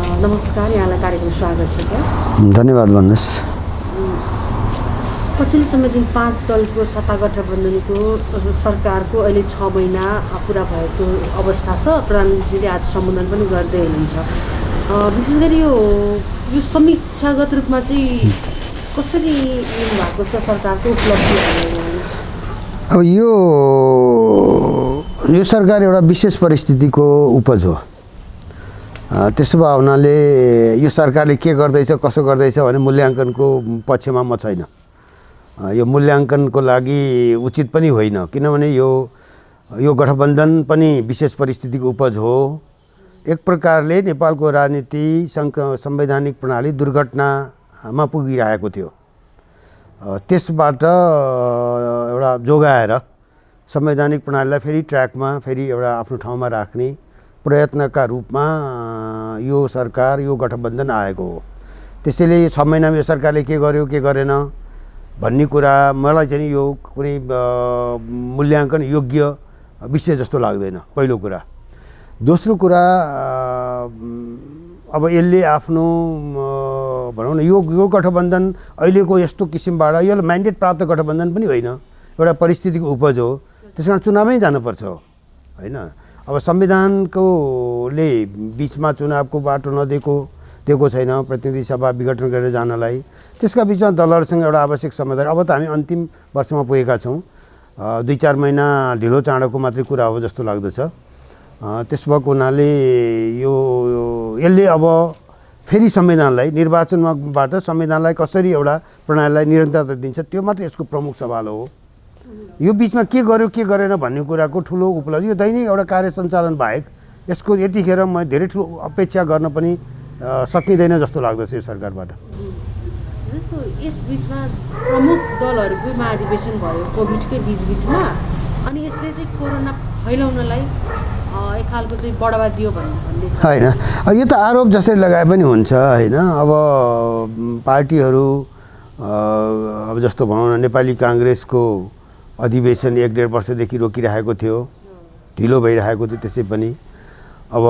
नमस्कार, यहाँलाई कार्यक्रम स्वागत छ सर। धन्यवाद भन्नुहोस्। पछिल्लो समय जुन 5 दलको सत्ता गठबन्धनको सरकारको अहिले 6 महिना पुरा भएको अवस्था छ, प्रधानमन्त्रीले आज सम्बोधन पनि गर्दै हुनुहुन्छ। विशेष गरी यो समीक्षागत रूपमा चाहिँ कसरी भएको छ सरकारको उपलब्धिहरू? अब यो सरकार एउटा विशेष परिस्थितिको उपज हो। त्यसो भए हुनाले यो सरकारले के गर्दैछ कसो गर्दैछ भने मूल्याङ्कनको पक्षमा म छैन। यो मूल्याङ्कनको लागि उचित पनि होइन, किनभने यो गठबन्धन पनि विशेष परिस्थितिको उपज हो। एक प्रकारले नेपालको राजनीति संवैधानिक प्रणाली दुर्घटनामा पुगिरहेको थियो। त्यसबाट एउटा जोगाएर संवैधानिक प्रणालीलाई फेरि ट्र्याकमा, फेरि एउटा आफ्नो ठाउँमा राख्ने प्रयत्नका रूपमा यो सरकार, यो गठबन्धन आएको हो। त्यसैले 6 महिनामा यो सरकारले के गर्यो के गरेन भन्ने कुरा मलाई चाहिँ यो कुनै मूल्याङ्कन योग्य विषय जस्तो लाग्दैन, पहिलो कुरा। दोस्रो कुरा, अब यसले आफ्नो भनौँ न यो गठबन्धन अहिलेको यस्तो किसिमबाट यो म्यान्डेट प्राप्त गठबन्धन पनि होइन, एउटा परिस्थितिको उपज हो। त्यस कारण चुनावमै जानुपर्छ होइन। अब संविधानकोले बिचमा चुनावको बाटो दिएको छैन प्रतिनिधि सभा विघटन गरेर जानलाई। त्यसका बिचमा दलहरूसँग एउटा आवश्यक समझदारी। अब त हामी अन्तिम वर्षमा पुगेका छौँ। 2-4 महिना ढिलो चाँडोको मात्रै कुरा हो जस्तो लाग्दछ। त्यस भएको हुनाले यसले अब फेरि संविधानलाई, निर्वाचनबाट संविधानलाई कसरी एउटा प्रणालीलाई निरन्तरता दिन्छ, त्यो मात्रै यसको प्रमुख सवाल हो। यो बिचमा के गर्यो के गरेन भन्ने कुराको ठुलो उपलब्धि, यो दैनिक एउटा कार्य सञ्चालन बाहेक यसको यतिखेर म धेरै ठुलो अपेक्षा गर्न पनि सकिँदैन जस्तो लाग्दछ यो सरकारबाट। जस्तो यस बिचमा प्रमुख दलहरूको महाधिवेशन भयो कोभिडकै बिचमा, अनि यसले चाहिँ कोरोना फैलाउनलाई एक खालको चाहिँ बढावा दियो भन्ने होइन। अब यो त आरोप जसरी लगाए पनि हुन्छ होइन। अब पार्टीहरू अब जस्तो भनौँ न, नेपाली काङ्ग्रेसको अधिवेशन 1-1.5 वर्षदेखि रोकिरहेको थियो, ढिलो भइरहेको थियो। त्यसै पनि अब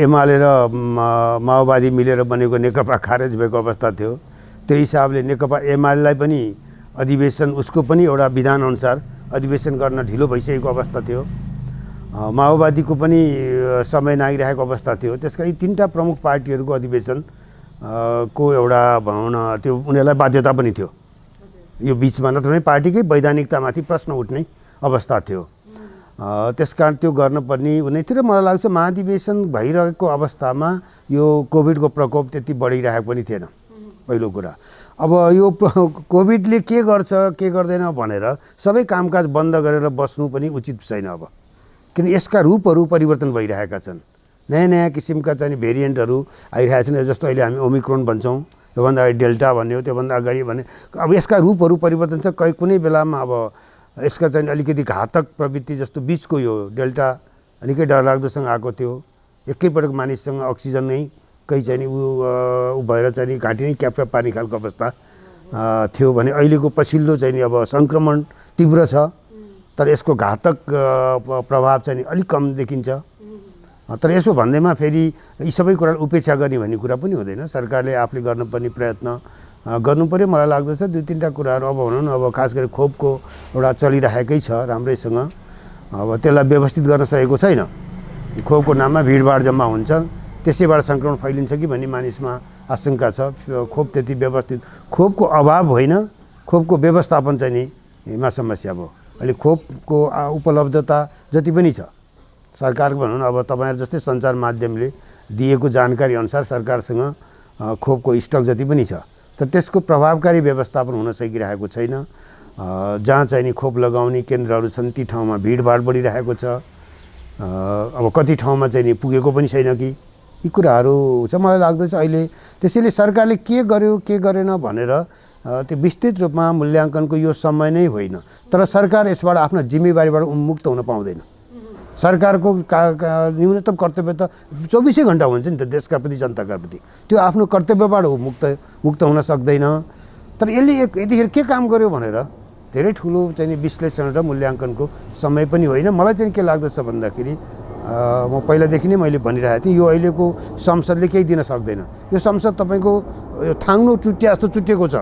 एमाले र माओवादी मिलेर बनेको नेकपा खारेज भएको अवस्था थियो। त्यो हिसाबले नेकपा एमालेलाई पनि अधिवेशन, उसको पनि एउटा विधानअनुसार अधिवेशन गर्न ढिलो भइसकेको अवस्था थियो। माओवादीको पनि समय नागिरहेको अवस्था थियो। त्यसकारण यी 3टा प्रमुख पार्टीहरूको अधिवेशन को एउटा भनौँ न, त्यो उनीहरूलाई बाध्यता पनि थियो। यो बिचमा नत्र भने पार्टीकै वैधानिकतामाथि प्रश्न उठ्ने अवस्था थियो। त्यसकारण त्यो गर्नुपर्ने हुने थियो। र मलाई लाग्छ महाधिवेशन भइरहेको अवस्थामा यो कोभिडको प्रकोप त्यति बढिरहेको पनि थिएन, पहिलो कुरा। अब यो कोभिडले के गर्छ के गर्दैन भनेर सबै कामकाज बन्द गरेर बस्नु पनि उचित छैन। अब किन यसका रूपहरू परिवर्तन भइरहेका छन्, नयाँ नयाँ किसिमका चाहिँ भेरिएन्टहरू आइरहेका छन्। जस्तो अहिले हामी ओमिक्रोन भन्छौँ, त्योभन्दा अगाडि डेल्टा भन्ने हो, त्योभन्दा अगाडि भने अब यसका रूपहरू परिवर्तन छ। कुनै बेलामा अब यसका चाहिँ अलिकति घातक प्रवृत्ति, जस्तो बिचको यो डेल्टा निकै डरलाग्दोसँग आएको थियो। एकैपटक मानिससँग अक्सिजन नै कहीँ चाहिँ ऊ भएर चाहिँ घाँटी नै क्याप्क्याप पार्ने खालको अवस्था थियो भने अहिलेको पछिल्लो चाहिँ अब सङ्क्रमण तीव्र छ, तर यसको घातक प्रभाव चाहिँ अलिक कम देखिन्छ। तर यसो भन्दैमा फेरि यी सबै कुरा उपेक्षा गर्ने भन्ने कुरा पनि हुँदैन। सरकारले आफूले गर्नुपर्ने प्रयत्न गर्नु पऱ्यो। मलाई लाग्दछ 2-3टा कुराहरू अब भनौँ न, अब खास गरी खोपको एउटा चलिरहेकै छ राम्रैसँग। अब त्यसलाई व्यवस्थित गर्न सकेको छैन। खोपको नाममा भिडभाड जम्मा हुन्छ, त्यसैबाट सङ्क्रमण फैलिन्छ कि भन्ने मानिसमा आशंका छ। खोप त्यति व्यवस्थित, खोपको अभाव होइन, खोपको व्यवस्थापन चाहिँ नि मा समस्या भयो। अहिले खोपको उपलब्धता जति पनि छ, सरकारको भनौँ न, अब तपाईँहरू जस्तै सञ्चार माध्यमले दिएको जानकारी अनुसार सरकारसँग खोपको स्टक जति पनि छ, तर त्यसको प्रभावकारी व्यवस्थापन हुन सकिरहेको छैन। जहाँ चाहिँ नि खोप लगाउने केन्द्रहरू छन् ती ठाउँमा भिडभाड बढिरहेको छ। अब कति ठाउँमा चाहिँ नि पुगेको पनि छैन कि, यी कुराहरू छ। मलाई लाग्दछ अहिले त्यसैले सरकारले के गर्यो के गरेन भनेर त्यो विस्तृत रूपमा मूल्याङ्कनको यो समय नै होइन। तर सरकार यसबाट आफ्नो जिम्मेवारीबाट उन्मुक्त हुन पाउँदैन। सरकारको न्यूनतम कर्तव्य त 24 घण्टा हुन्छ नि त देशका प्रति, जनताका प्रति। त्यो आफ्नो कर्तव्यबाट मुक्त हुन सक्दैन। तर यसले यतिखेर के काम गर्यो भनेर धेरै ठुलो चाहिँ विश्लेषण र मूल्याङ्कनको समय पनि होइन। मलाई चाहिँ के लाग्दछ भन्दाखेरि म पहिलादेखि नै मैले भनिरहेको थिएँ, यो अहिलेको संसदले केही दिन सक्दैन। यो संसद तपाईँको यो थाङ्नो चुट्टिया जस्तो चुट्टिएको छ,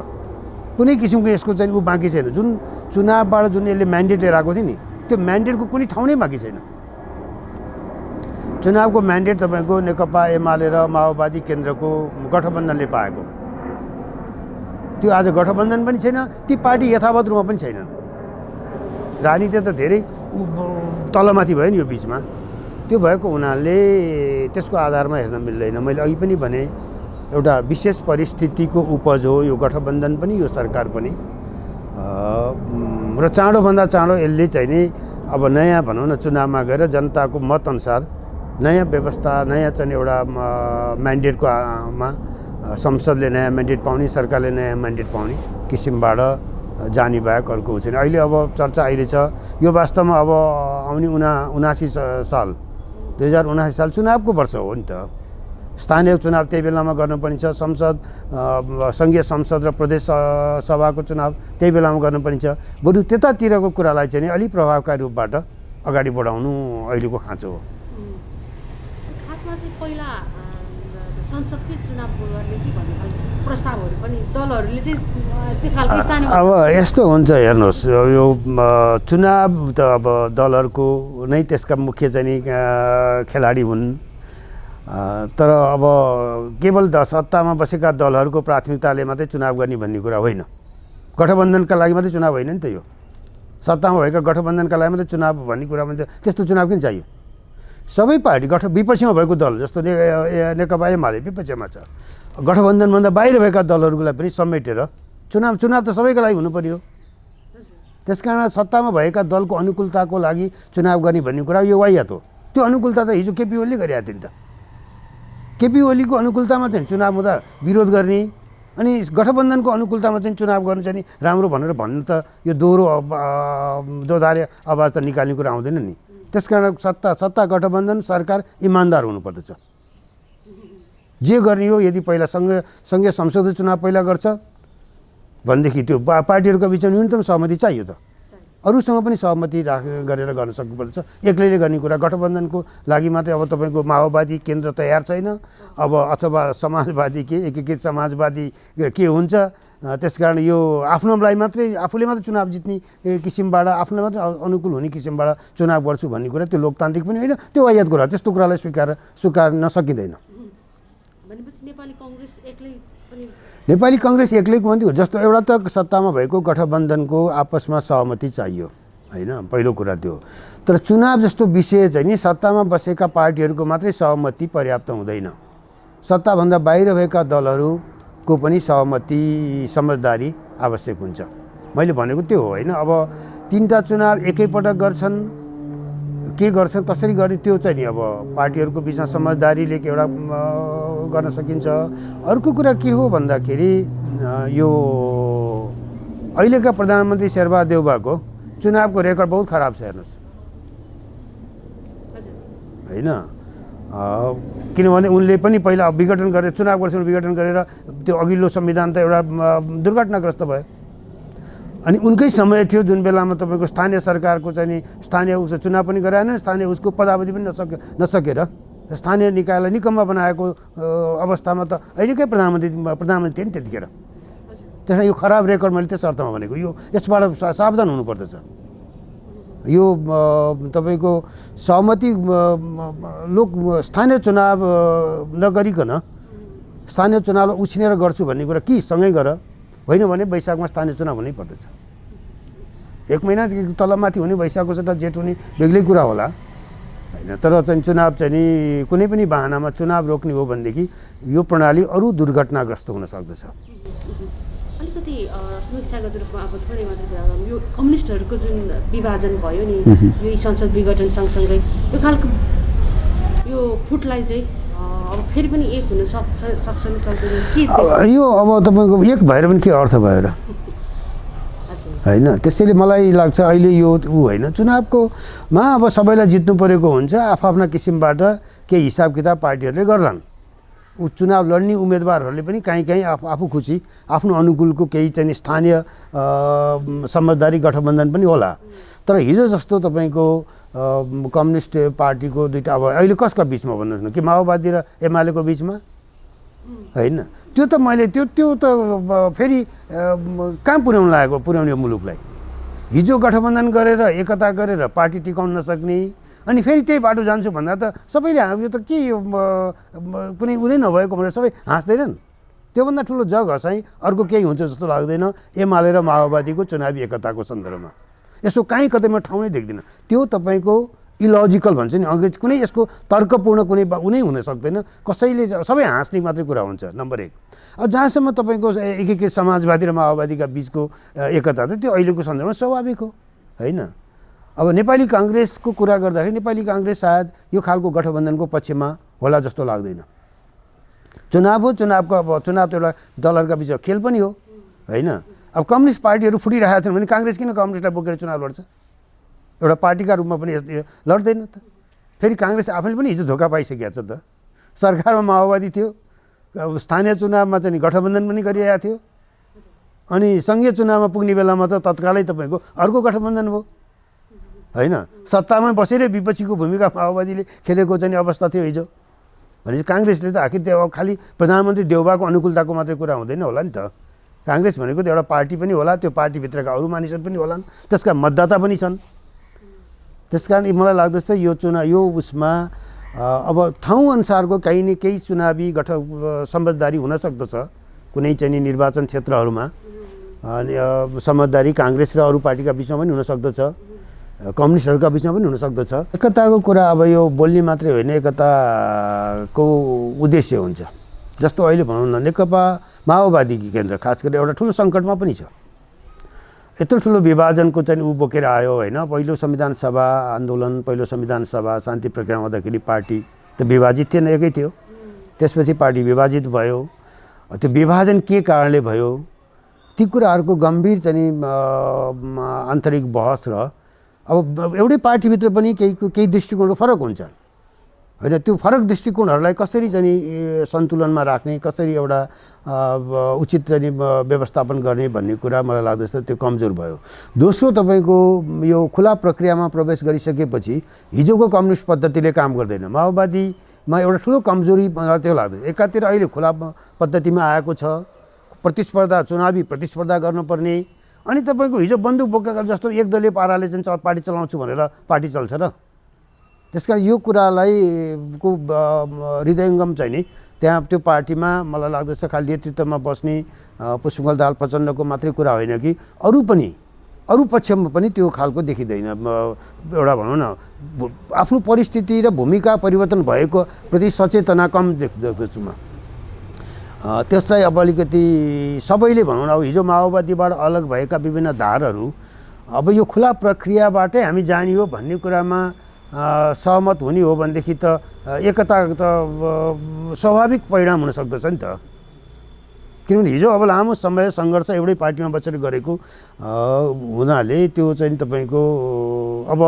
कुनै किसिमको यसको चाहिँ ऊ बाँकी छैन। जुन चुनावबाट जुन यसले म्यान्डेट लिएर आएको थियो नि, त्यो म्यान्डेटको कुनै ठाउँ नै बाँकी छैन। चुनावको म्यान्डेट तपाईँको नेकपा एमाले र माओवादी केन्द्रको गठबन्धनले पाएको, त्यो आज गठबन्धन पनि छैन, ती पार्टी यथावत रूपमा पनि छैनन्। राजनीति त धेरै तलमाथि भयो नि यो बिचमा। त्यो भएको हुनाले त्यसको आधारमा हेर्न मिल्दैन। मैले अघि पनि भने एउटा विशेष परिस्थितिको उपज हो यो गठबन्धन पनि, यो सरकार पनि। र चाँडोभन्दा चाँडो यसले चाहिँ नि अब नयाँ भनौँ न चुनावमा गएर जनताको मतअनुसार नयाँ व्यवस्था, नयाँ चाहिँ एउटा म्यान्डेटको संसदले नयाँ म्यान्डेट पाउने, सरकारले नयाँ म्यान्डेट पाउने किसिमबाट जाने बाहेक अर्को छैन। अहिले अब चर्चा आइरहेछ यो वास्तवमा अब आउने 2079 साल चुनावको वर्ष हो नि त। स्थानीय चुनाव त्यही बेलामा गर्नुपर्ने छ, सङ्घीय संसद र प्रदेश सभाको चुनाव त्यही बेलामा गर्नुपर्ने छ। बरु त्यतातिरको कुरालाई चाहिँ अलिक प्रभावकारी रूपबाट अगाडि बढाउनु अहिलेको खाँचो हो। खासमा चाहिँ पहिला संसदकै चुनाव गर्ने कि भन्ने खालको प्रस्तावहरू पनि दलहरूले चाहिँ त्यो खालको स्थानीय। अब यस्तो हुन्छ हेर्नुहोस्, यो चुनाव त अब दलहरूको नै त्यसका मुख्य चाहिँ खेलाडी हुन्। तर अब केवल सत्तामा बसेका दलहरूको प्राथमिकताले मात्रै चुनाव गर्ने भन्ने कुरा होइन। गठबन्धनका लागि मात्रै चुनाव होइन नि त यो। सत्तामा भएका गठबन्धनका लागि मात्रै चुनाव भन्ने कुरा पनि त्यस्तो चुनाव किन चाहियो? सबै पार्टी विपक्षमा भएको दल जस्तो नेकपा एमाले विपक्षमा छ, गठबन्धनभन्दा बाहिर भएका दलहरूलाई पनि समेटेर चुनाव त सबैको लागि हुनु पर्यो। त्यसकारण सत्तामा भएका दलको अनुकूलताको लागि चुनाव गर्ने भन्ने कुरा यो वाहियात हो। त्यो अनुकूलता त हिजो केपी ओलीले गरिरहेको थियो नि त। केपी ओलीको अनुकूलतामा चाहिँ चुनाव हुँदा विरोध गर्ने अनि गठबन्धनको अनुकूलतामा चाहिँ चुनाव गर्नु चाहिँ राम्रो भनेर भन्नु त यो दोधारे आवाज त निकाल्ने कुरा आउँदैन नि। त्यसकारण सत्ता गठबन्धन सरकार इमान्दार हुनुपर्दछ। जे गर्ने हो, यदि पहिला सङ्घीय संसदीय चुनाव पहिला गर्छ भनेदेखि त्यो पार्टीहरूको बिचमा न्यूनतम सहमति चाहियो त। अरूसँग पनि सहमति गरेर गर्न सक्नुपर्छ। एक्लैले गर्ने कुरा गठबन्धनको लागि मात्रै अब तपाईँको माओवादी केन्द्र तयार छैन, अब अथवा समाजवादी एकीकृत समाजवादी के हुन्छ। त्यसकारण यो आफ्नोलाई मात्रै आफूले मात्रै चुनाव जित्ने किसिमबाट आफूलाई मात्रै अनुकूल हुने किसिमबाट चुनाव गर्छु भन्ने कुरा त्यो लोकतान्त्रिक पनि होइन, त्यो वाहियात कुरा। त्यस्तो कुरालाई स्वीकार्न सकिँदैन। नेपाली काङ्ग्रेस एक्लैको मात्रै हो जस्तो एउटा त सत्तामा भएको गठबन्धनको आपसमा सहमति चाहियो होइन, पहिलो कुरा त्यो। तर चुनाव जस्तो विषय चाहिँ नि सत्तामा बसेका पार्टीहरूको मात्रै सहमति पर्याप्त हुँदैन। सत्ताभन्दा बाहिर भएका दलहरूको पनि सहमति समझदारी आवश्यक हुन्छ। मैले भनेको त्यो हो होइन। अब 3टा चुनाव एकैपटक गर्छन्, के गर्छन् कसरी गर्ने त्यो चाहिँ नि अब पार्टीहरूको बिचमा समझदारीले एउटा गर्न सकिन्छ। अर्को कुरा के हो भन्दाखेरि यो अहिलेका प्रधानमन्त्री शेरबहादुर देउवाको चुनावको रेकर्ड बहुत खराब छ हेर्नुहोस् होइन। किनभने उनले पनि पहिला विघटन गरेर चुनाव गर्छन्, विघटन गरेर त्यो अघिल्लो संविधान त एउटा दुर्घटनाग्रस्त भयो। अनि उनकै समय थियो जुन बेलामा तपाईँको स्थानीय सरकारको चाहिँ नि स्थानीय चुनाव पनि गराएन, स्थानीय उसको पदावधि पनि नसकेर स्थानीय निकायलाई निकम्मा बनाएको अवस्थामा त अहिलेकै प्रधानमन्त्री थिए नि त्यतिखेर। त्यसमा यो खराब रेकर्ड मैले त्यस अर्थमा भनेको, यो यसबाट सावधान हुनुपर्दछ। यो तपाईँको सहमति स्थानीय चुनाव नगरिकन स्थानीय चुनावलाई उछिनेर गर्छु भन्ने कुरा कि सँगै गर, होइन भने वैशाखमा स्थानीय चुनाव हुनै पर्दछ। 1 महिनादेखि तलमाथि हुने वैशाखको सट्टा जेठ हुने बेग्लै कुरा होला होइन। तर चाहिँ चुनाव चाहिँ नि कुनै पनि बहानामा चुनाव रोक्ने हो भनेदेखि यो प्रणाली अरू दुर्घटनाग्रस्त हुन सक्दछ। अलिकति समीक्षागत रूपमा अब थोरै मात्रै कुरा गरौँ, यो कम्युनिस्टहरूको जुन विभाजन भयो नि यो संसद विघटन सँगसँगै यो खालको यो फुटलाई चाहिँ अब फेरि पनि एक हुन सक्छ नि सक्दैन के यो अब तपाईँको एक भएर पनि के अर्थ भयो र होइन। त्यसैले मलाई लाग्छ अहिले यो होइन चुनावकोमा अब सबैलाई जित्नु परेको हुन्छ, आफ्ना किसिमबाट केही हिसाब किताब पार्टीहरूले गर्लान्। चुनाव लड्ने उम्मेदवारहरूले पनि काहीँ आफू खुसी आफ्नो अनुकूलको केही चाहिँ स्थानीय समझदारी गठबन्धन पनि होला। तर हिजो जस्तो तपाईँको कम्युनिस्ट पार्टीको दुईवटा अब अहिले कसको बिचमा भन्नुहोस् न कि माओवादी र एमालेको बिचमा होइन त्यो त मैले त्यो त फेरि कहाँ पुर्याउने मुलुकलाई हिजो गठबन्धन गरेर एकता गरेर पार्टी टिकाउन नसक्ने अनि फेरि त्यही बाटो जान्छु भन्दा त सबैले यो त के यो कुनै उदै नभएको भनेर सबै हाँस्दैनन् त्योभन्दा ठुलो जग हँसाइ अर्को केही हुन्छ जस्तो लाग्दैन एमाले र माओवादीको चुनावी एकताको सन्दर्भमा यसो कहीँ कतै म ठाउँ नै देख्दिनँ त्यो तपाईँको इलोजिकल भन्छ नि अङ्ग्रेजी कुनै यसको तर्कपूर्ण कुनै उनै हुन सक्दैन कसैले सबै हाँस्ने मात्रै कुरा हुन्छ नम्बर 1 अब जहाँसम्म तपाईँको एकीकृत समाजवादी र माओवादीका बिचको एकता त त्यो अहिलेको सन्दर्भमा स्वाभाविक हो होइन अब नेपाली काङ्ग्रेसको कुरा गर्दाखेरि नेपाली काङ्ग्रेस सायद यो खालको गठबन्धनको पक्षमा होला जस्तो लाग्दैन चुनाव हो चुनाव त एउटा दलहरूका बिचमा खेल पनि हो होइन अब कम्युनिस्ट पार्टीहरू फुटिरहेका छन् भने काङ्ग्रेस किन कम्युनिस्टलाई बोकेर चुनाव लड्छ एउटा पार्टीका रूपमा पनि लड्दैन त फेरि काङ्ग्रेस आफैले पनि हिजो धोका पाइसकेको छ त सरकारमा माओवादी थियो अब स्थानीय चुनावमा चाहिँ गठबन्धन पनि गरिरहेको थियो अनि सङ्घीय चुनावमा पुग्ने बेलामा त तत्कालै तपाईँको अर्को गठबन्धन भयो होइन सत्तामा बसेरै विपक्षीको भूमिका माओवादीले खेलेको चाहिँ अवस्था थियो हिजो भनेपछि काङ्ग्रेसले त आखिर त्यो खालि प्रधानमन्त्री देउबाको अनुकूलताको मात्रै कुरा हुँदैन होला नि त काङ्ग्रेस भनेको त एउटा पार्टी पनि होला त्यो पार्टीभित्रका अरू मानिसहरू पनि होलान् त्यसका मतदाता पनि छन् त्यसकारण मलाई लाग्दछ यो उसमा अब ठाउँअनुसारको केही चुनावी समझदारी हुनसक्दछ कुनै चाहिँ निर्वाचन क्षेत्रहरूमा समझदारी काङ्ग्रेस र अरू पार्टीका बिचमा पनि हुनसक्दछ कम्युनिस्टहरूका बिचमा पनि हुनसक्दछ एकताको कुरा अब यो बोल्ने मात्रै होइन एकताको उद्देश्य हुन्छ जस्तो अहिले भनौँ न नेकपा माओवादी केन्द्र खास गरी एउटा ठुलो सङ्कटमा पनि छ यत्रो ठुलो विभाजनको चाहिँ ऊ बोकेर आयो होइन पहिलो संविधान सभा आन्दोलन पहिलो संविधान सभा शान्ति प्रक्रिया हुँदाखेरि पार्टी त विभाजित थिएन एकै थियो त्यसपछि पार्टी विभाजित भयो त्यो विभाजन के कारणले भयो ती कुराहरूको गम्भीर चाहिँ आन्तरिक बहस र अब एउटै पार्टीभित्र पनि केही दृष्टिकोणको फरक हुन्छ होइन त्यो फरक दृष्टिकोणहरूलाई कसरी चाहिँ सन्तुलनमा राख्ने कसरी एउटा उचित चाहिँ व्यवस्थापन गर्ने भन्ने कुरा मलाई लाग्दछ त्यो कमजोर भयो दोस्रो तपाईँको यो खुला प्रक्रियामा प्रवेश गरिसकेपछि हिजोको कम्युनिस्ट पद्धतिले काम गर्दैन माओवादीमा एउटा ठुलो कमजोरी मलाई त्यो लाग्छ एकातिर अहिले खुला पद्धतिमा आएको छ प्रतिस्पर्धा चुनावी प्रतिस्पर्धा गर्नुपर्ने अनि तपाईँको हिजो बन्दुक बोकेका जस्तो एकदलीय पाराले चाहिँ पार्टी चलाउँछु भनेर पार्टी चल्छ र त्यसकारण यो कुरालाई को हृदयङ्गम चाहिँ नि त्यहाँ त्यो पार्टीमा मलाई लाग्दछ खालि नेतृत्वमा बस्ने पुष्पकमल दाहाल प्रचण्डको मात्रै कुरा होइन कि अरू पक्षमा पनि त्यो खालको देखिँदैन एउटा भनौँ न आफ्नो परिस्थिति र भूमिका परिवर्तन भएको प्रति सचेतना कम देख्दछु म त्यसलाई अब अलिकति सबैले भनौँ न अब हिजो माओवादीबाट अलग भएका विभिन्न धारहरू अब यो खुला प्रक्रियाबाटै हामी जाने हो भन्ने कुरामा सहमत हुने हो भनेदेखि त एकता त स्वाभाविक परिणाम हुन सक्दछ नि त किनभने हिजो अब लामो समय सङ्घर्ष एउटै पार्टीमा बसेर गरेको हुनाले त्यो चाहिँ तपाईँको अब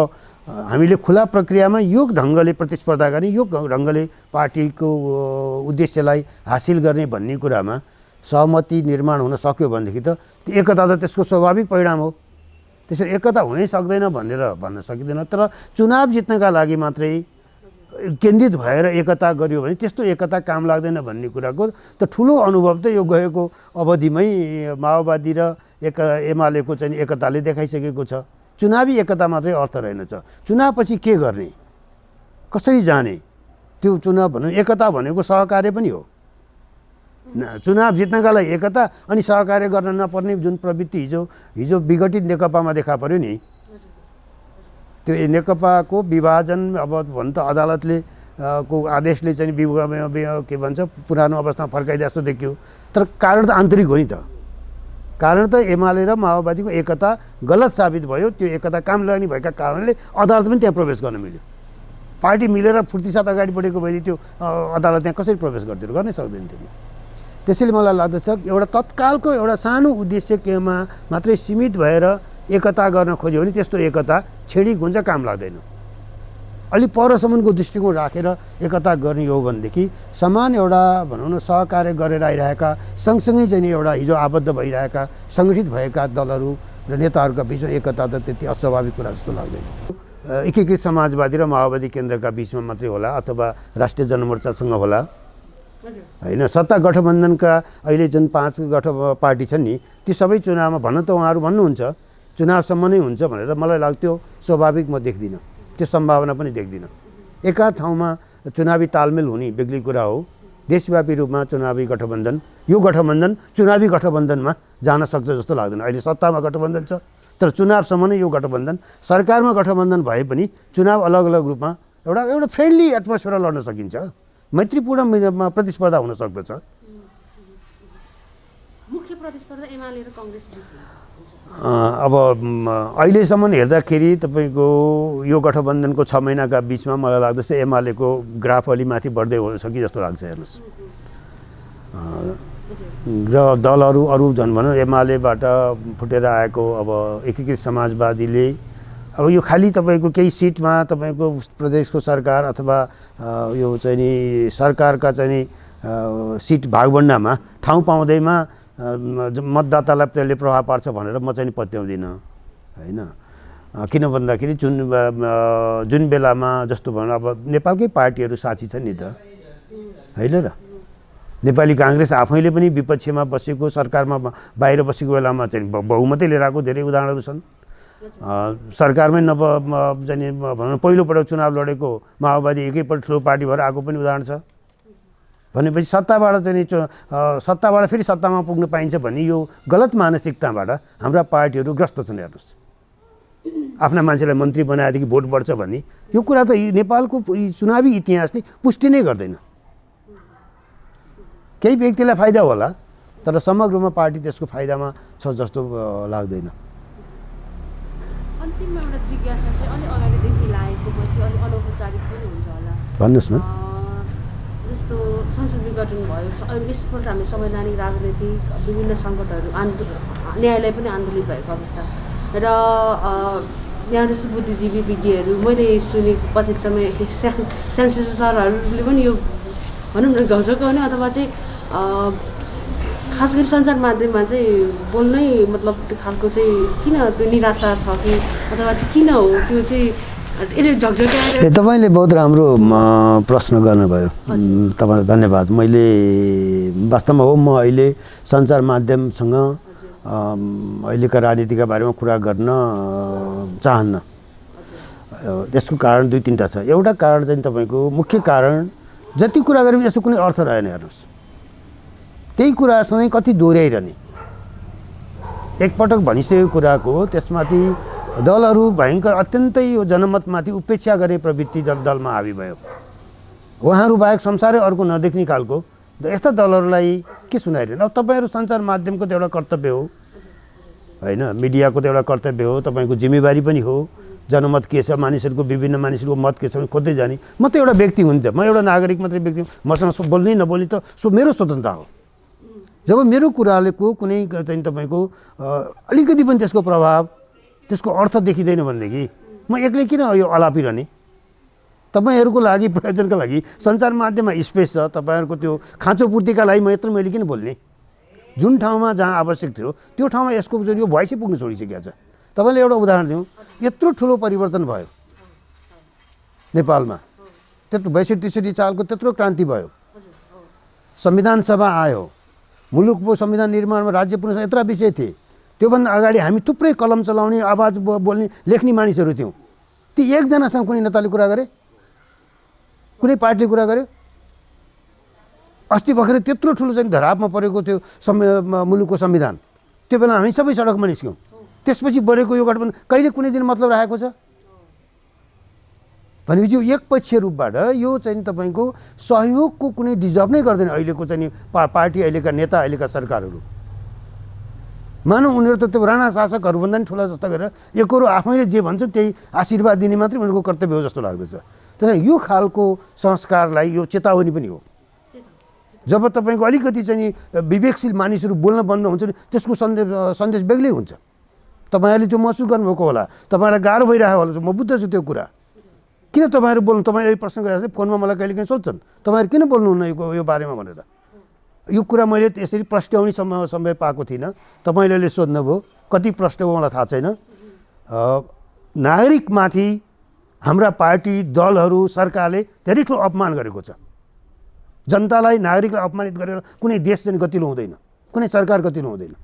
हामीले खुला प्रक्रियामा यो ढङ्गले प्रतिस्पर्धा गर्ने यो ढङ्गले पार्टीको उद्देश्यलाई हासिल गर्ने भन्ने कुरामा सहमति निर्माण हुन सक्यो भनेदेखि त एकता त त्यसको स्वाभाविक परिणाम हो त्यसो एकता हुनै सक्दैन भनेर भन्न सकिँदैन तर चुनाव जित्नका लागि मात्रै केन्द्रित भएर एकता गरियो भने त्यस्तो एकता काम लाग्दैन भन्ने कुराको त ठुलो अनुभव त यो गएको अवधिमै माओवादी र एमालेको चाहिँ एकताले देखाइसकेको छ चुनावी एकता मात्रै अर्थ रहेनछ चुनावपछि के गर्ने कसरी जाने त्यो चुनाव भन्नु एकता भनेको सहकार्य पनि हो चुनाव जित्नका लागि एकता अनि सहकार्य गर्न नपर्ने जुन प्रवृत्ति हिजो विघटित नेकपामा देखा पर्यो नि त्यो नेकपाको विभाजन अब भन् त अदालतले को आदेशले चाहिँ के भन्छ पुरानो अवस्थामा फर्काइदिए जस्तो देखियो तर कारण त आन्तरिक हो नि त कारण त एमाले र माओवादीको एकता गलत साबित भयो त्यो एकता काम लाग्ने भएका कारणले अदालत पनि त्यहाँ प्रवेश गर्न मिल्यो पार्टी मिलेर फुर्तीसाथ अगाडि बढेको भए त्यो अदालत त्यहाँ कसरी प्रवेश गरिदियो गर्नै सक्दैन थियो त्यसैले मलाई लाग्दछ एउटा तत्कालको एउटा सानो उद्देश्य केमा मात्रै सीमित भएर एकता गर्न खोज्यो भने त्यस्तो एकता छेडी गुन्ज काम लाग्दैन अलि परसम्मको दृष्टिकोण राखेर एकता गर्ने हो भनेदेखि समान एउटा भनौँ न सहकार्य गरेर आइरहेका सँगसँगै चाहिँ एउटा हिजो आबद्ध भइरहेका सङ्गठित भएका दलहरू र नेताहरूका बिचमा एकता त त्यति अस्वाभाविक कुरा जस्तो लाग्दैन एकीकृत समाजवादी र माओवादी केन्द्रका बिचमा मात्रै होला अथवा राष्ट्रिय जनमोर्चासँग होला होइन। सत्ता गठबन्धनका अहिले जुन 5 पार्टी छन् नि ती सबै चुनावमा भन्न त उहाँहरू भन्नुहुन्छ चुनावसम्म नै हुन्छ भनेर, मलाई लाग्थ्यो स्वाभाविक म देख्दिनँ, त्यो सम्भावना पनि देख्दिनँ। एका ठाउँमा चुनावी तालमेल हुने बेग्लै कुरा हो, देशव्यापी रूपमा चुनावी गठबन्धन, यो गठबन्धन चुनावी गठबन्धनमा जान सक्छ जस्तो लाग्दैन। अहिले सत्तामा गठबन्धन छ तर चुनावसम्म नै यो गठबन्धन, सरकारमा गठबन्धन भए पनि चुनाव अलग अलग रूपमा एउटा फ्रेन्डली एटमोस्फियर लड्न सकिन्छ, मैत्रीपूर्ण प्रतिस्पर्धा हुन सक्दछ। मुख्य प्रतिस्पर्धा एमाले र कांग्रेस अब अहिलेसम्म हेर्दाखेरि तपाईँको यो गठबन्धनको 6 महिनाका बिचमा मलाई लाग्दछ एमालेको ग्राफ अलि माथि बढ्दै हुन्छ कि जस्तो लाग्छ। हेर्नुहोस् र दलहरू अरू झन् भनौँ एमालेबाट फुटेर आएको अब एकीकृत समाजवादीले अब यो खालि तपाईँको केही सिटमा तपाईँको प्रदेशको सरकार अथवा यो चाहिँ नि सरकारका चाहिँ नि सिट भागभण्डामा ठाउँ पाउँदैमा मतदातालाई त्यसले प्रभाव पार्छ भनेर म चाहिँ पत्याउँदिनँ होइन। किन भन्दाखेरि जुन बेलामा जस्तो भनौँ अब नेपालकै पार्टीहरू साथी छन् नि त होइन र। नेपाली काङ्ग्रेस आफैले पनि विपक्षमा बसेको सरकारमा बाहिर बसेको बेलामा चाहिँ बहुमतै लिएर आएको धेरै उदाहरणहरू छन्। सरकारमै चाहिँ भनौँ पहिलोपटक चुनाव लडेको माओवादी एकैपल्ट ठुलो पार्टी भएर आएको पनि उदाहरण छ। भनेपछि सत्ताबाट चाहिँ सत्ताबाट फेरि सत्तामा पुग्न पाइन्छ भन्ने यो गलत मानसिकताबाट हाम्रा पार्टीहरू ग्रस्त छन्। हेर्नुहोस् आफ्ना मान्छेलाई मन्त्री बनाएदेखि भोट बढ्छ भन्ने यो कुरा त नेपालको चुनावी इतिहासले पुष्टि नै गर्दैन। केही व्यक्तिलाई फाइदा होला तर समग्रमा पार्टी त्यसको फाइदामा छ जस्तो लाग्दैन। अन्तिममा एउटा जिज्ञासा चाहिँ अलि अगाडिदेखि लागेको पछि अलि अनौपचारिक पनि हुन्छ होला, भन्नुहोस् न। जस्तो संसद विघटन भयो, यसपल्ट हामी संवैधानिक राजनैतिक विभिन्न सङ्कटहरू न्यायालय पनि आन्दोलित भएको अवस्था र यहाँ जस्तो बुद्धिजीवी विज्ञहरू मैले सुने पछिल्लो समय श्यामशेषर सरहरूले पनि यो भनौँ न झकझकाउने अथवा चाहिँ खास गरी सञ्चार माध्यममा चाहिँ बोल्नै मतलब त्यो खालको चाहिँ किन त्यो निराशा छ कि अथवा चाहिँ किन हो त्यो चाहिँ यसले झकझकाएर। तपाईँले बहुत राम्रो प्रश्न गर्नुभयो, तपाईँलाई धन्यवाद। मैले वास्तवमा हो म अहिले सञ्चार माध्यमसँग अहिलेका राजनीतिका बारेमा कुरा गर्न चाहन्न। यसको कारण 2-3टा छ। एउटा कारण चाहिँ तपाईँको मुख्य कारण जति कुरा गरे पनि यसको कुनै अर्थ रहेन। हेर्नुहोस् त्यही कुरा सधैँ कति दोहोऱ्याइरहने, एकपटक भनिसकेको कुराको त्यसमाथि दलहरू भयङ्कर अत्यन्तै यो जनमतमाथि उपेक्षा गर्ने प्रवृत्ति दलमा हावी भयो। उहाँहरू बाहेक संसारै अर्को नदेख्ने खालको यस्ता दलहरूलाई के सुनाइरहनु। अब तपाईँहरू सञ्चार माध्यमको त एउटा कर्तव्य हो होइन, मिडियाको त एउटा कर्तव्य हो, तपाईँको जिम्मेवारी पनि हो। जनमत के छ, मानिसहरूको विभिन्न मानिसहरूको मत के छ भने खोज्दै जाने। म त एउटा व्यक्ति हुँ नि त, म एउटा नागरिक मात्रै व्यक्ति हुँ, मसँग बोल्ने नबोल्ने त मेरो स्वतन्त्रता हो। जब मेरो कुराको कुनै चाहिँ तपाईँको अलिकति पनि त्यसको प्रभाव त्यसको अर्थ देखिँदैन भनेदेखि म एक्लै किन यो अलापिरहने। तपाईँहरूको लागि प्रयोजनका लागि सञ्चार माध्यममा स्पेस छ, तपाईँहरूको त्यो खाँचो पूर्तिका लागि मैले किन बोल्ने। जुन ठाउँमा जहाँ आवश्यक थियो त्यो ठाउँमा यसको यो भोइसै पुग्न छोडिसकेको छ। तपाईँले एउटा उदाहरण दिउँ, यत्रो ठुलो परिवर्तन भयो नेपालमा, त्यत्रो 62-63 सालको त्यत्रो क्रान्ति भयो, संविधान सभा आयो, मुलुकको संविधान निर्माणमा राज्य पुनः यत्र विषय थिए। त्योभन्दा अगाडि हामी थुप्रै कलम चलाउने, आवाज बोल्ने, लेख्ने मानिसहरू थियौँ। ती एकजनासँग कुनै नेताले कुरा गरे, कुनै पार्टीले कुरा गर्यो? अस्ति भर्खरै त्यत्रो ठुलो चाहिँ धरापमा परेको थियो मुलुकको संविधान, त्यो बेला हामी सबै सडकमा निस्क्यौँ। त्यसपछि बढेको यो गठबन्धन कहिले कुनै दिन मतलब राखेको छ भनेपछि यो एकपक्षीय रूपबाट यो चाहिँ तपाईँको सहयोगको कुनै डिजर्भ नै गर्दैन। अहिलेको चाहिँ पार्टी, अहिलेका नेता, अहिलेका सरकारहरू मानौँ उनीहरू त त्यो राणा शासकहरूभन्दा पनि ठुला जस्तो गरेर एकरो आफैले जे भन्छ त्यही आशीर्वाद दिने मात्रै उनीहरूको कर्तव्य हो जस्तो लाग्दछ। त्यसैले यो खालको संस्कारलाई यो चेतावनी पनि हो। जब तपाईँको अलिकति चाहिँ विवेकशील मानिसहरू बोल्न बन्द हुन्छ नि त्यसको सन्देश बेग्लै हुन्छ। तपाईँहरूले त्यो महसुस गर्नुभएको होला, तपाईँलाई गाह्रो भइरहेको होला, म बुझ्दछु त्यो कुरा। किन तपाईँहरू बोल्नु, तपाईँले प्रश्न गरिरहेको छ फोनमा मलाई कहिले काहीँ सोध्छन् तपाईँहरू किन बोल्नुहुन्न यो बारेमा भनेर। यो कुरा मैले यसरी प्रश्ट्याउने समय पाएको थिइनँ, तपाईँले सोध्नुभयो, कति प्रश्न हो मलाई थाहा छैन। नागरिकमाथि हाम्रा पार्टी दलहरू सरकारले धेरै ठुलो अपमान गरेको छ। जनतालाई नागरिकलाई अपमानित गरेर कुनै देश चाहिँ गतिलो हुँदैन, कुनै सरकार गतिलो हुँदैन।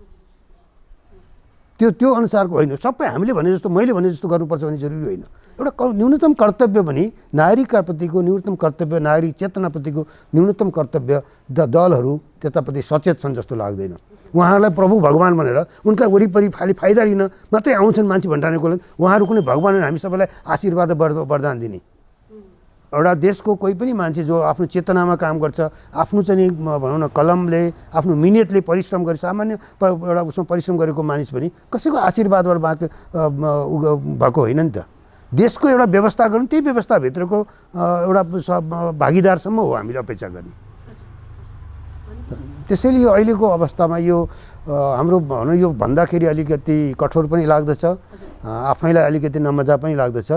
त्यो अनुसारको होइन, सबै हामीले भने जस्तो मैले भने जस्तो गर्नुपर्छ भन्ने जरुरी होइन। एउटा न्यूनतम कर्तव्य पनि नागरिकप्रतिको न्यूनतम कर्तव्य, नागरिक चेतनाप्रतिको न्यूनतम कर्तव्य दलहरू त्यताप्रति सचेत छन् जस्तो लाग्दैन। उहाँहरूलाई प्रभु भगवान भनेर उनका वरिपरि खालि फाइदा लिन मात्रै आउँछन् मान्छे भन्टानेको लागि उहाँहरू कुनै भगवान हामी सबैलाई आशीर्वाद वरदान दिने। एउटा देशको कोही पनि मान्छे जो आफ्नो चेतनामा काम गर्छ, आफ्नो चाहिँ भनौँ न कलमले आफ्नो मिहिनेतले परिश्रम गरे, सामान्य एउटा उसमा परिश्रम गरेको मानिस पनि कसैको आशीर्वादबाट भएको होइन नि त। देशको एउटा व्यवस्था गर्नु, त्यही व्यवस्थाभित्रको एउटा भागीदारसम्म हो हामीले अपेक्षा गर्ने। त्यसैले यो अहिलेको अवस्थामा यो हाम्रो भनौँ यो भन्दाखेरि अलिकति कठोर पनि लाग्दछ, आफैलाई अलिकति नमजा पनि लाग्दछ।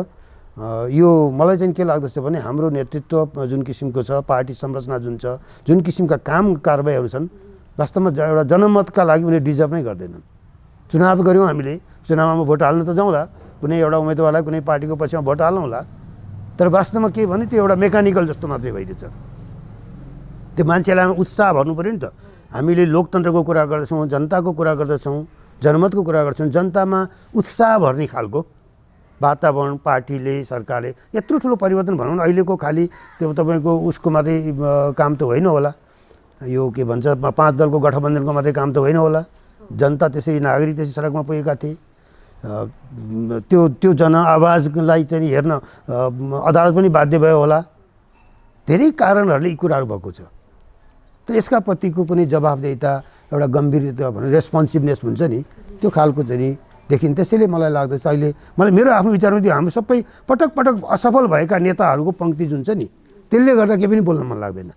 यो मलाई चाहिँ के लाग्दछ भने हाम्रो नेतृत्व जुन किसिमको छ, पार्टी संरचना जुन छ, जुन किसिमका काम कारबाहीहरू छन्, वास्तवमा एउटा जनमतका लागि उनीहरू डिजर्भ नै गर्दैनन्। चुनाव गऱ्यौँ हामीले, चुनावमा भोट हाल्न त जाउँला, कुनै एउटा उम्मेदवारलाई कुनै पार्टीको पक्षमा भोट हाल्नुहोला, तर वास्तवमा के भने त्यो एउटा मेकानिकल जस्तो मात्रै भइदिन्छ। त्यो मान्छेलाई उत्साह भर्नु पऱ्यो नि त। हामीले लोकतन्त्रको कुरा गर्दछौँ, जनताको कुरा गर्दछौँ, जनमतको कुरा गर्छौँ, जनतामा उत्साह भर्ने खालको वातावरण पार्टीले सरकारले यत्रो ठुलो परिवर्तन भनौँ न अहिलेको खालि त्यो तपाईँको उसको मात्रै काम त होइन होला, यो के भन्छ 5 दलको गठबन्धनको मात्रै काम त होइन होला। जनता त्यसै नागरिक त्यसै सडकमा पुगेका थिए। त्यो जनआवाजलाई चाहिँ हेर्न अदालत पनि बाध्य भयो होला। धेरै कारणहरूले यी कुराहरू भएको छ। तर यसका प्रतिको पनि जवाबदेहिता, एउटा गम्भीरता भनौँ रेस्पोन्सिभनेस हुन्छ नि, त्यो खालको चाहिँ देखिन्छ। त्यसैले मलाई लाग्दछ अहिले मलाई मेरो आफ्नो विचारमा त्यो हाम्रो सबै पटक पटक असफल भएका नेताहरूको पङ्क्ति जुन छ नि, त्यसले गर्दा केही पनि बोल्न मन लाग्दैन।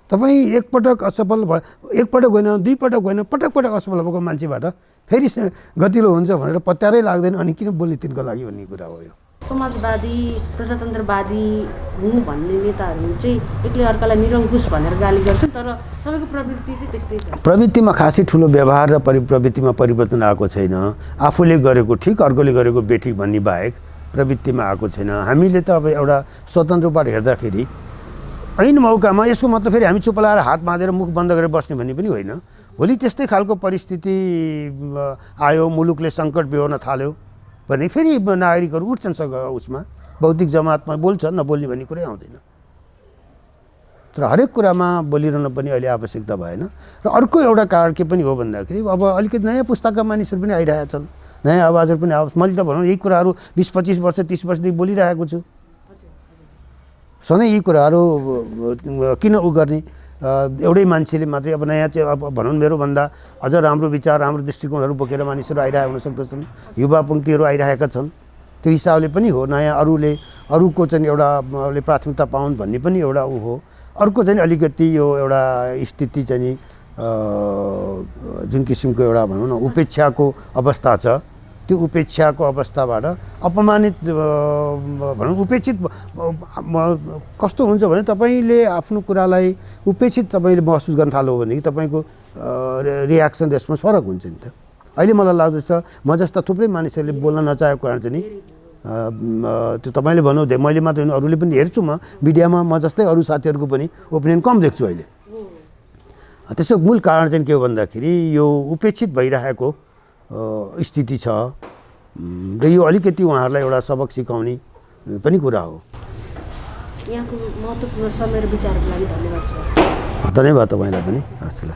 तपाईँ एकपटक असफल भयो, एकपटक होइन, 2 पटक होइन, पटक पटक असफल भएको मान्छेबाट फेरि गतिलो हुन्छ भनेर पत्यारै लाग्दैन। अनि किन बोल्ने तिनको लागि भन्ने कुरा हो। यो समाजवादी प्रजातन्त्रवादी हुँ भन्ने नेताहरू चाहिँ एकले अर्कालाई निरङ्कुश भनेर गाली गर्छन्, तर सबैको प्रवृत्ति चाहिँ त्यस्तै छ। प्रवृत्तिमा खासै ठुलो व्यवहार र प्रवृत्तिमा परिवर्तन आएको छैन। आफूले गरेको ठिक, अर्कोले गरेको बेठिक भन्ने बाहेक प्रवृत्तिमा आएको छैन। हामीले त अब एउटा स्वतन्त्रबाट हेर्दाखेरि ऐन मौकामा यसको मतलब फेरि हामी चुप लाएर हात बाँधेर मुख बन्द गरेर बस्ने भन्ने पनि होइन। भोलि त्यस्तै खालको परिस्थिति आयो, मुलुकले सङ्कट बेहोर्न थाल्यो भने फेरि नागरिकहरू उठ्छन् उसमा, बौद्धिक जमातमा बोल्छन्, नबोल्ने भन्ने कुरै आउँदैन। तर हरेक कुरामा बोलिरहनु पनि अहिले आवश्यकता भएन। र अर्को एउटा कारण के पनि हो भन्दाखेरि अब अलिकति नयाँ पुस्ताका मानिसहरू पनि आइरहेका छन्, नयाँ आवाजहरू पनि आउँछ। मैले त भनौँ यही कुराहरू 20-25 वर्ष 30 वर्षदेखि बोलिरहेको छु। सधैँ यी कुराहरू किन गर्ने, एउटै मान्छेले मात्रै अब नयाँ चाहिँ अब भनौँ मेरोभन्दा अझ राम्रो विचार, राम्रो दृष्टिकोणहरू बोकेर मानिसहरू आइरहेका हुन सक्दछन्, युवा पङ्क्तिहरू आइरहेका छन्। त्यो हिसाबले पनि हो, नयाँ अरूको चाहिँ एउटा प्राथमिकता पाउन् भन्ने पनि एउटा ऊ हो। अर्को चाहिँ अलिकति यो एउटा स्थिति चाहिँ जुन किसिमको एउटा भनौँ न उपेक्षाको अवस्था छ, त्यो उपेक्षाको अवस्थाबाट अपमानित भनौँ उपेक्षित कस्तो हुन्छ भने तपाईँले आफ्नो कुरालाई उपेक्षित तपाईँले महसुस गर्न थाल्नु हो भनेदेखि तपाईँको रियाक्सन रेस्पोन्स फरक हुन्छ नि त। अहिले मलाई लाग्दछ म जस्ता थुप्रै मानिसहरूले बोल्न नचाहेको कारण चाहिँ नि त्यो तपाईँले भन्नु मैले मात्र होइन अरूले पनि हेर्छु, म मिडियामा म जस्तै अरू साथीहरूको पनि ओपिनियन कम देख्छु अहिले। त्यसको मूल कारण चाहिँ के हो भन्दाखेरि यो उपेक्षित भइरहेको स्थिति छ र यो अलिकति उहाँहरूलाई एउटा सबक सिकाउने पनि कुरा हो। यहाँको महत्त्वपूर्ण समय र विचारको लागि धन्यवाद सर। धन्यवाद तपाईँलाई पनि। हस् ल।